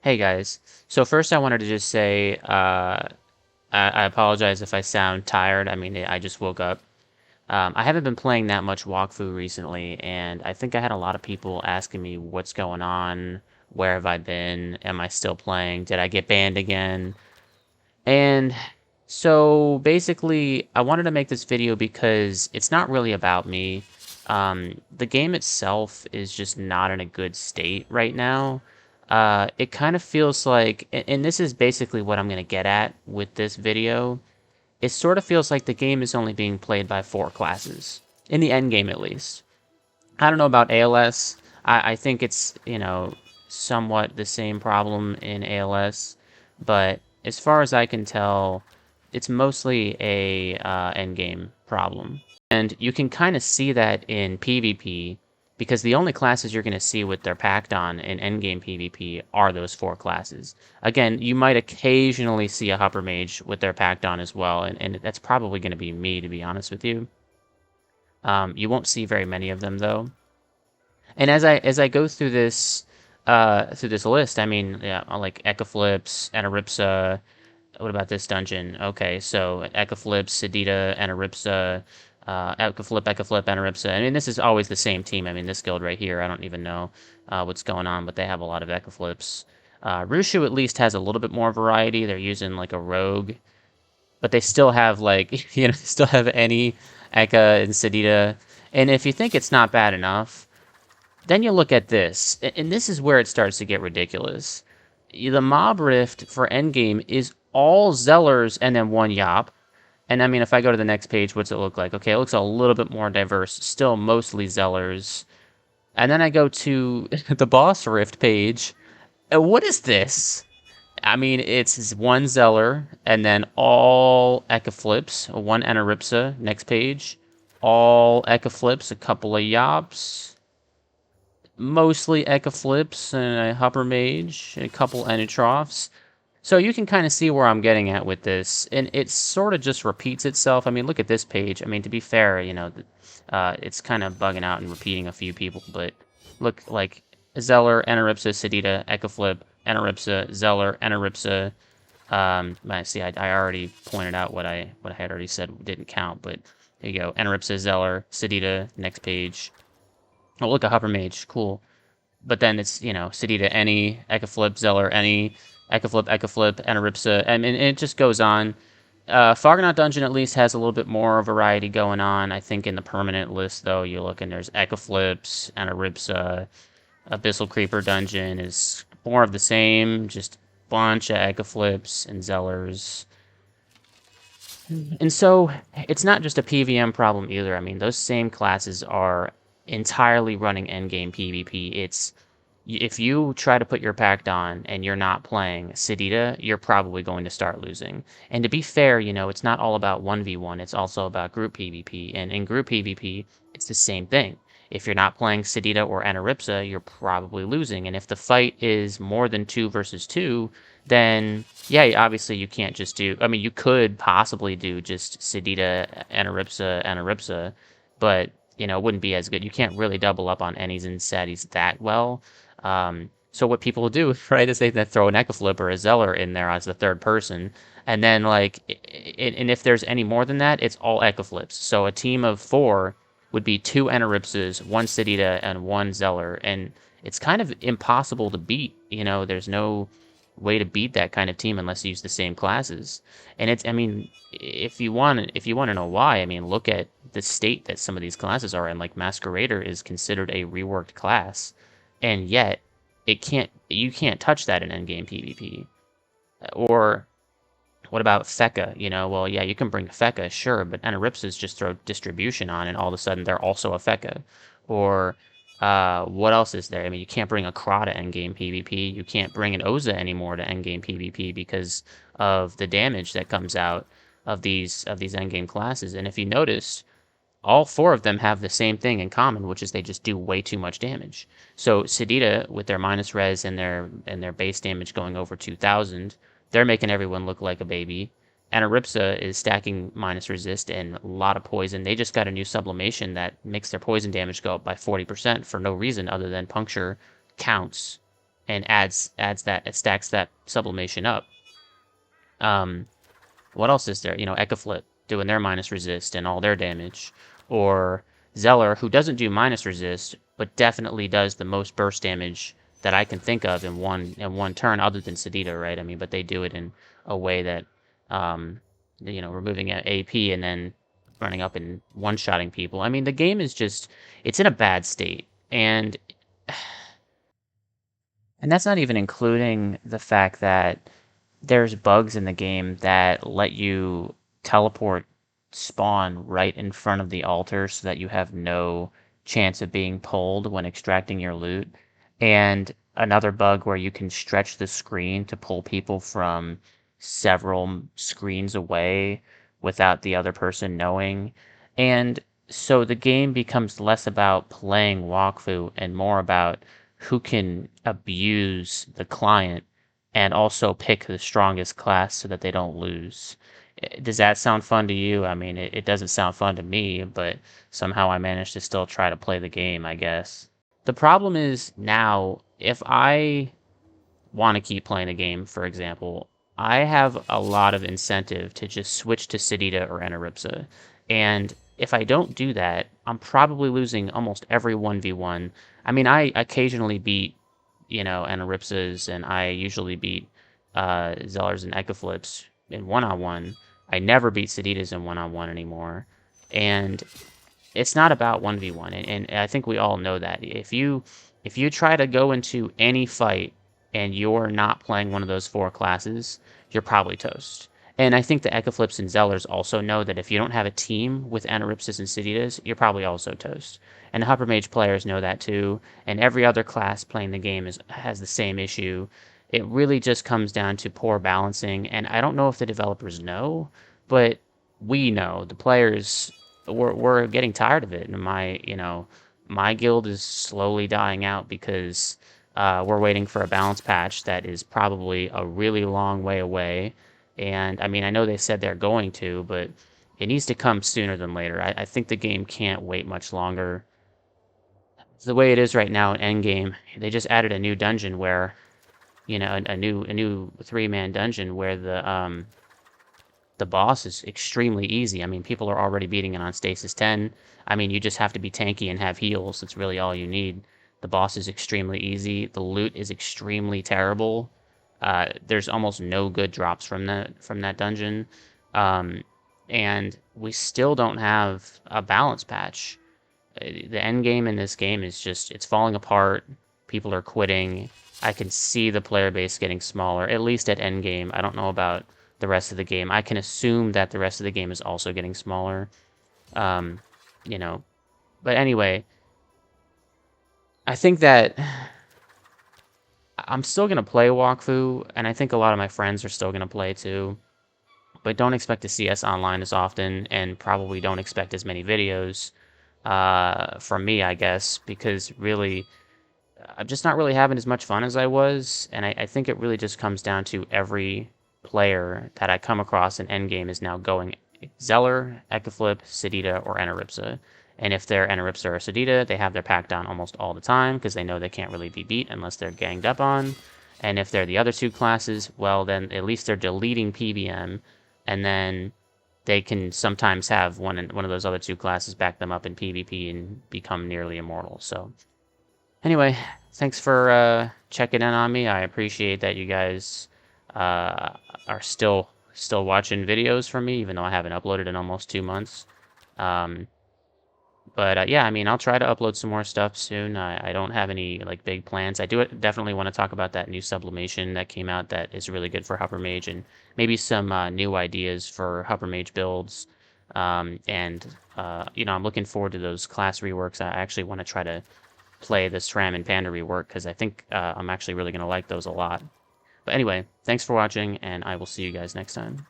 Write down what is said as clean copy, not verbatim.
Hey guys. So first I wanted to just say I apologize if I sound tired. I mean, I just woke up. I haven't been playing that much WAKFU recently, and I think I had a lot of people asking me what's going on, where have I been, am I still playing, did I get banned again? And so basically, I wanted to make this video because it's not really about me. The game itself is just not in a good state right now. It kind of feels like, and this is basically what I'm going to get at with this video. It sort of feels like the game is only being played by 4 classes, in the end game at least. I don't know about ALS. I think it's, somewhat the same problem in ALS, but as far as I can tell, it's mostly a endgame problem. And you can kind of see that in PvP, because the only classes you're going to see with their packed on in endgame PvP are those 4 classes. Again, you might occasionally see a Hupper Mage with their packed on as well, and that's probably going to be me, to be honest with you. You won't see very many of them, though. And as I go through this list, I mean, yeah, like Ecaflips, Anaripsa. What about this dungeon? Okay, so Ecaflips, Sedita, Anaripsa, Ecaflip, Anaripsa. I mean, this is always the same team. I mean, this guild right here, I don't even know what's going on, but they have a lot of Ecaflips. Rushu at least has a little bit more variety. They're using like a rogue, but they still have like still have any Eka and Sedita. And if you think it's not bad enough, then you look at this, and this is where it starts to get ridiculous. The mob rift for endgame is all Zellers and then 1 Yop. And I mean, if I go to the next page, what's it look like? Okay, it looks a little bit more diverse, still mostly Zellers. And then I go to the boss rift page. And what is this? I mean, it's 1 Zeller, and then all Eka flips, 1 Anaripsa, next page. All Eka flips, a couple of Yops, mostly Eka flips, and a Hupper Mage, and a couple Enitrophs. So you can kind of see where I'm getting at with this, and it sort of just repeats itself. I mean, look at this page. I mean, to be fair, it's kind of bugging out and repeating a few people, but look, like Zeller, Anaripsa, Sedita, Ecaflip, Anaripsa, Zeller, Anaripsa. See, I already pointed out what I had already said didn't count, but there you go. Anaripsa, Zeller, Sedita, next page. Oh, look, a Hupper Mage, cool. But then it's, Sedita, any, Ecaflip, Zeller, any, Ecaflip, Anaripsa, and it just goes on. Foggernaut Dungeon at least has a little bit more variety going on. I think in the permanent list, though, you look and there's Ecaflips, Anaripsa. Abyssal Creeper Dungeon is more of the same, just bunch of Ecaflips and Zellers. And so it's not just a PVM problem either. I mean, those same classes are entirely running endgame PvP. It's if you try to put your pact on and you're not playing Sedita, you're probably going to start losing. And to be fair, it's not all about 1v1, it's also about group PvP. And in group PvP, it's the same thing. If you're not playing Sedita or Anaripsa, you're probably losing. And if the fight is more than 2 versus 2, then yeah, obviously you can't just do. I mean, you could possibly do just Sedita, Anaripsa, but it wouldn't be as good. You can't really double up on Ennies and Saddies that well. So what people do, right, is they throw an Ecaflip or a Zeller in there as the third person, and then and if there's any more than that, it's all Ecaflips. So a team of 4 would be 2 Anaripsas, 1 Sedita, and 1 Zeller, and it's kind of impossible to beat. There's no way to beat that kind of team unless you use the same classes. And I mean, if you want to know why, I mean, look at the state that some of these classes are in. Like Masquerader is considered a reworked class, and yet you can't touch that in endgame PvP. Or what about Feka? Well, yeah, you can bring Feka, sure, but Anaripsas just throw distribution on, and all of a sudden they're also a Feka. Or what else is there? I mean, you can't bring a Kra to endgame PvP. You can't bring an Oza anymore to endgame PvP because of the damage that comes out of these endgame classes. And if you notice, all 4 of them have the same thing in common, which is they just do way too much damage. So Sedita, with their minus res and their base damage going over 2,000, they're making everyone look like a baby. Anaripsa is stacking minus resist and a lot of poison. They just got a new sublimation that makes their poison damage go up by 40% for no reason other than puncture counts. and adds that, it stacks that sublimation up. Um, what else is there? You know, Ecaflip doing their minus resist and all their damage, or Zeller, who doesn't do minus resist but definitely does the most burst damage that I can think of in one turn, other than Sedita, right? I mean, but they do it in a way that, um, you know, removing an AP and then running up and one-shotting people. I mean, the game is just, it's in a bad state, and that's not even including the fact that there's bugs in the game that let you teleport spawn right in front of the altar so that you have no chance of being pulled when extracting your loot. And another bug where you can stretch the screen to pull people from several screens away without the other person knowing. And so the game becomes less about playing WAKFU and more about who can abuse the client and also pick the strongest class so that they don't lose. Does that sound fun to you? I mean, it doesn't sound fun to me, but somehow I managed to still try to play the game, I guess. The problem is now, if I want to keep playing a game, for example, I have a lot of incentive to just switch to Sedita or Enaripsa. And if I don't do that, I'm probably losing almost every 1v1. I mean, I occasionally beat, you know, Enaripsas, and I usually beat Zellers and Ecaflips in one-on-one. I never beat Seditas in one-on-one anymore. And it's not about 1v1, and I think we all know that. If you try to go into any fight and you're not playing one of those four classes, you're probably toast. And I think the Ecaflips and Zellers also know that if you don't have a team with Anaripsis and Siditas, you're probably also toast. And the Hupper Mage players know that too, and every other class playing the game has the same issue. It really just comes down to poor balancing, and I don't know if the developers know, but we know, the players, we're getting tired of it. And my guild is slowly dying out because we're waiting for a balance patch that is probably a really long way away. And I mean, I know they said they're going to, but it needs to come sooner than later. I think the game can't wait much longer. The way it is right now in Endgame, they just added a new dungeon where, you know, a new 3-man dungeon where the boss is extremely easy. I mean, people are already beating it on Stasis 10. I mean, you just have to be tanky and have heals. That's really all you need. The boss is extremely easy. The loot is extremely terrible. There's almost no good drops from that dungeon. Um, and we still don't have a balance patch. The end game in this game is just, it's falling apart. People are quitting. I can see the player base getting smaller, at least at end game. I don't know about the rest of the game. I can assume that the rest of the game is also getting smaller. Um, you know, but anyway, I think that I'm still gonna play WAKFU, and I think a lot of my friends are still gonna play too. But don't expect to see us online as often, and probably don't expect as many videos from me, I guess, because really, I'm just not really having as much fun as I was, and I think it really just comes down to every player that I come across in Endgame is now going Zeller, Ecaflip, Sedita, or Enaripsa. And if they're Enaripsa or Sedita, they have their pack down almost all the time because they know they can't really be beat unless they're ganged up on. And if they're the other two classes, well, then at least they're deleting PBM, and then they can sometimes have one of those other two classes back them up in PvP and become nearly immortal. So anyway, thanks for checking in on me. I appreciate that you guys are still watching videos from me, even though I haven't uploaded in almost 2 months. Um, but yeah, I mean, I'll try to upload some more stuff soon. I don't have any like big plans. I do definitely want to talk about that new sublimation that came out that is really good for Hupper Mage, and maybe some new ideas for Hupper Mage builds. You know, I'm looking forward to those class reworks. I actually want to try to play the SRAM and Panda rework because I think I'm actually really going to like those a lot. But anyway, thanks for watching, and I will see you guys next time.